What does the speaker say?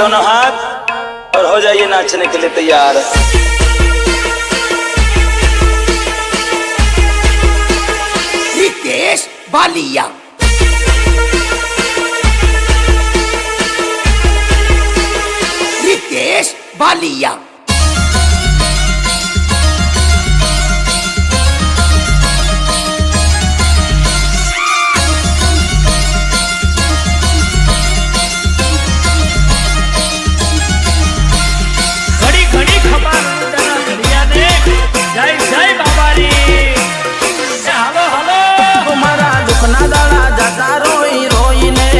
दोनों हाथ और हो जाइए नाचने के लिए तैयार। रितेश बालिया, रितेश बालिया।